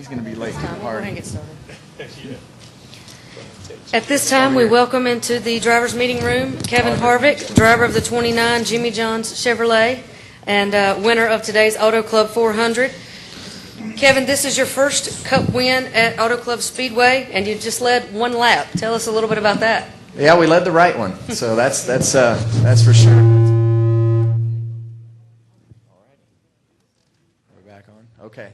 He's going to be late to the Go party. ahead and get started. At this time, we welcome into the driver's meeting room Kevin Harvick, driver of the 29 Jimmy John's Chevrolet, and winner of today's Auto Club 400. Kevin, this is your first Cup win at Auto Club Speedway, and you just led one lap. Tell us a little bit about that. Yeah, we led the right one, so that's for sure. All right, we're back on. Okay,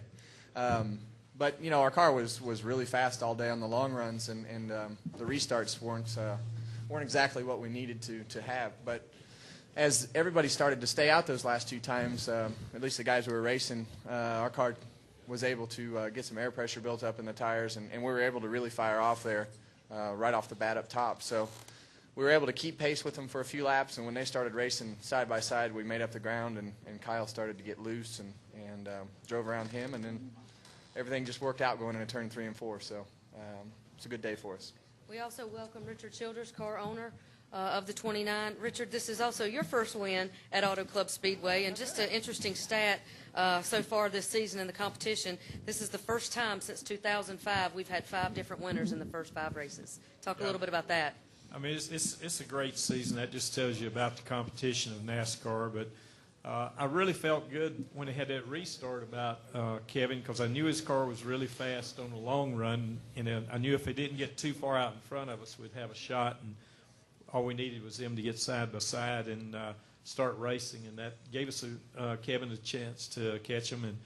but you know our car was really fast all day on the long runs, and the restarts weren't exactly what we needed to have. But as everybody started to stay out those last two times, at least the guys who were racing, our car was able to get some air pressure built up in the tires, and we were able to really fire off there right off the bat up top. So we were able to keep pace with them for a few laps, and when they started racing side by side, we made up the ground, and Kyle started to get loose and drove around him, and then everything just worked out going into turn 3 and 4. So it's a good day for us. We also welcome Richard Childress, car owner of the 29. Richard, this is also your first win at Auto Club Speedway, and just an interesting stat so far this season in the competition. This is the first time since 2005 we've had 5 different winners in the first 5 races. Talk a little bit about that. I mean, it's a great season. That just tells you about the competition of NASCAR. But I really felt good when he had that restart about Kevin, because I knew his car was really fast on the long run, and I knew if he didn't get too far out in front of us, we'd have a shot. And all we needed was him to get side by side and start racing, and that gave us Kevin a chance to catch him. And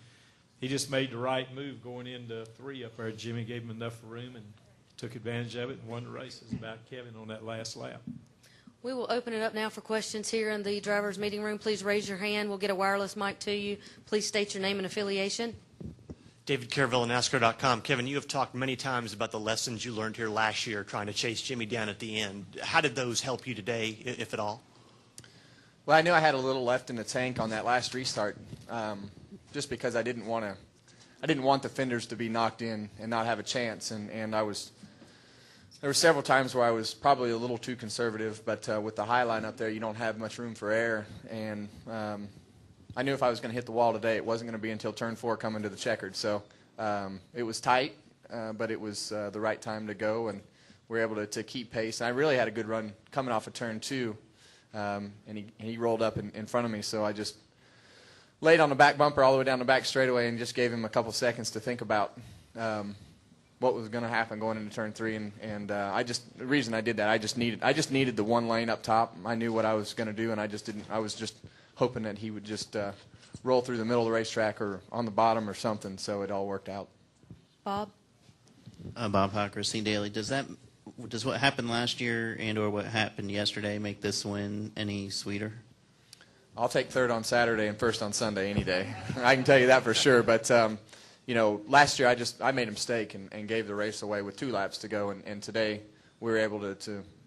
he just made the right move going into 3 up there. Jimmy gave him enough room and took advantage of it and won the race. It was about Kevin on that last lap. We will open it up now for questions here in the driver's meeting room. Please raise your hand. We'll get a wireless mic to you. Please state your name and affiliation. David Caravella, NASCAR.com. Kevin, you have talked many times about the lessons you learned here last year trying to chase Jimmy down at the end. How did those help you today, if at all? Well, I knew I had a little left in the tank on that last restart, just because I didn't want the fenders to be knocked in and not have a chance, and there were several times where I was probably a little too conservative, but with the high line up there, you don't have much room for air, and I knew if I was going to hit the wall today, it wasn't going to be until turn 4 coming to the checkered. So it was tight, but it was the right time to go, and we were able to keep pace. And I really had a good run coming off of turn 2, and he rolled up in front of me, so I just laid on the back bumper all the way down the back straightaway and just gave him a couple seconds to think about what was going to happen going into turn 3, and the reason I did that, I just needed the one lane up top. I knew what I was going to do, and I was just hoping that he would just roll through the middle of the racetrack or on the bottom or something, so it all worked out. Bob? Bob Hocker, C Daily. Does what happened last year and or what happened yesterday make this win any sweeter? I'll take 3rd on Saturday and 1st on Sunday any day. I can tell you that for sure, but you know, last year I made a mistake and gave the race away with 2 laps to go, and today we were able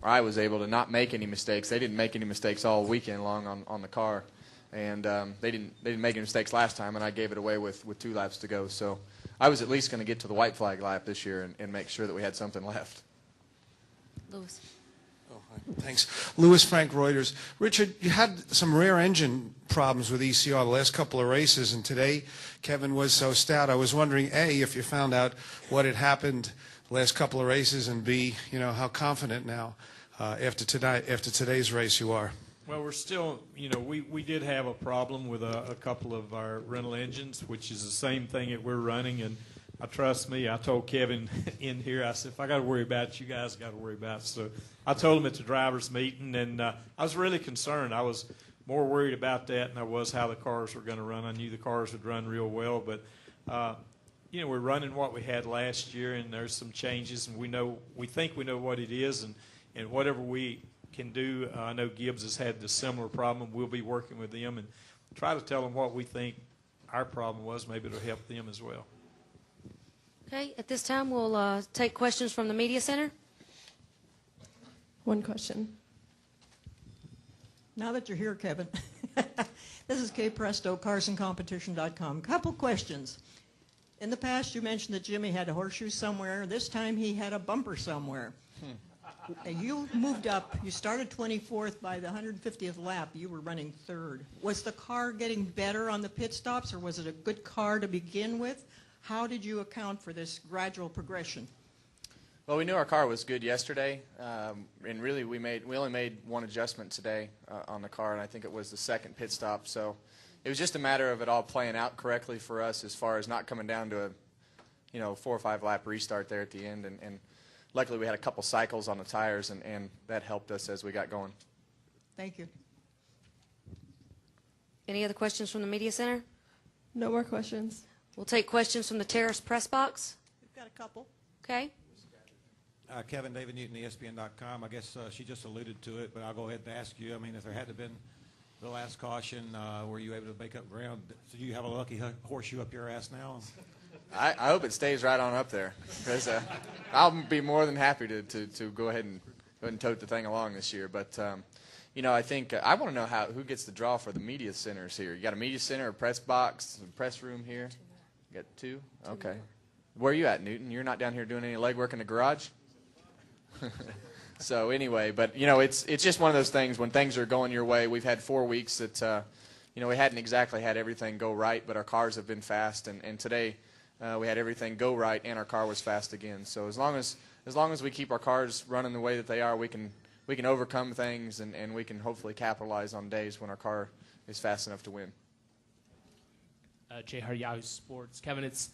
I was able to not make any mistakes. They didn't make any mistakes all weekend long on the car, and they didn't make any mistakes last time, and I gave it away with 2 laps to go. So I was at least going to get to the white flag lap this year and make sure that we had something left. Lewis. Oh, hi. Thanks. Lewis, Frank Reuters. Richard, you had some rear engine problems with ECR the last couple of races, and today Kevin was so stout. I was wondering, A, if you found out what had happened the last couple of races, and B, you know, how confident now after today's race you are. Well, we're still, you know, we did have a problem with a couple of our rental engines, which is the same thing that we're running. And trust me, I told Kevin in here, I said, if I got to worry about it, you guys got to worry about it. So I told him at the driver's meeting, and I was really concerned. I was more worried about that than I was how the cars were going to run. I knew the cars would run real well, but you know, we're running what we had last year, and there's some changes, and we think we know what it is, and whatever we can do. I know Gibbs has had the similar problem. We'll be working with them and try to tell them what we think our problem was. Maybe it'll help them as well. Okay, at this time we'll take questions from the media center. One question. Now that you're here, Kevin, this is Kay Presto, CarsandCompetition.com. Couple questions. In the past, you mentioned that Jimmy had a horseshoe somewhere. This time, he had a bumper somewhere. You moved up. You started 24th. By the 150th lap, you were running 3rd. Was the car getting better on the pit stops, or was it a good car to begin with? How did you account for this gradual progression? Well, we knew our car was good yesterday, and really we only made one adjustment today on the car, and I think it was the second pit stop. So it was just a matter of it all playing out correctly for us as far as not coming down to a 4 or 5 lap restart there at the end, and luckily we had a couple cycles on the tires, and that helped us as we got going. Thank you. Any other questions from the media center? No more questions. We'll take questions from the Terrace press box. We've got a couple. Okay. Kevin, David Newton, ESPN.com. I guess she just alluded to it, but I'll go ahead and ask you. I mean, if there had been the last caution, were you able to make up ground? Do you have a lucky horseshoe up your ass now? I hope it stays right on up there, because I'll be more than happy to go ahead and tote the thing along this year. But I think I want to know who gets the draw for the media centers here. You got a media center, a press box, a press room here. You got 2? Okay. Where are you at, Newton? You're not down here doing any legwork in the garage? So anyway, but it's just one of those things when things are going your way. We've had 4 weeks that we hadn't exactly had everything go right, but our cars have been fast, and today we had everything go right and our car was fast again. So as long as we keep our cars running the way that they are, we can overcome things, and we can hopefully capitalize on days when our car is fast enough to win. Jay Hart, Yahoo Sports. Kevin, it's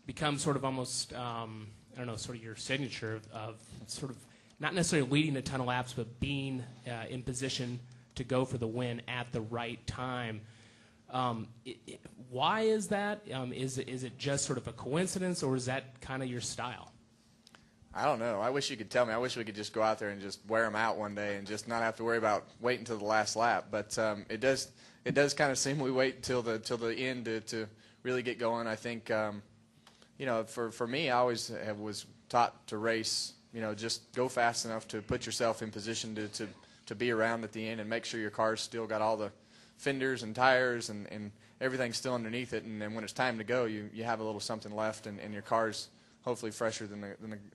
become sort of almost, sort of your signature of sort of not necessarily leading a ton of laps, but being in position to go for the win at the right time. Why is that? Is it just sort of a coincidence, or is that kind of your style? I don't know. I wish you could tell me. I wish we could just go out there and just wear them out one day and just not have to worry about waiting until the last lap. But it does kind of seem we wait until the end to really get going. I think for me, I always was taught to race. Just go fast enough to put yourself in position to be around at the end and make sure your car's still got all the fenders and tires and everything's still underneath it. And then when it's time to go, you have a little something left, and your car's hopefully fresher than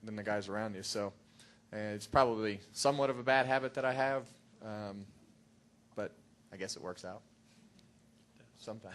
the guys around you. So it's probably somewhat of a bad habit that I have, but I guess it works out sometimes.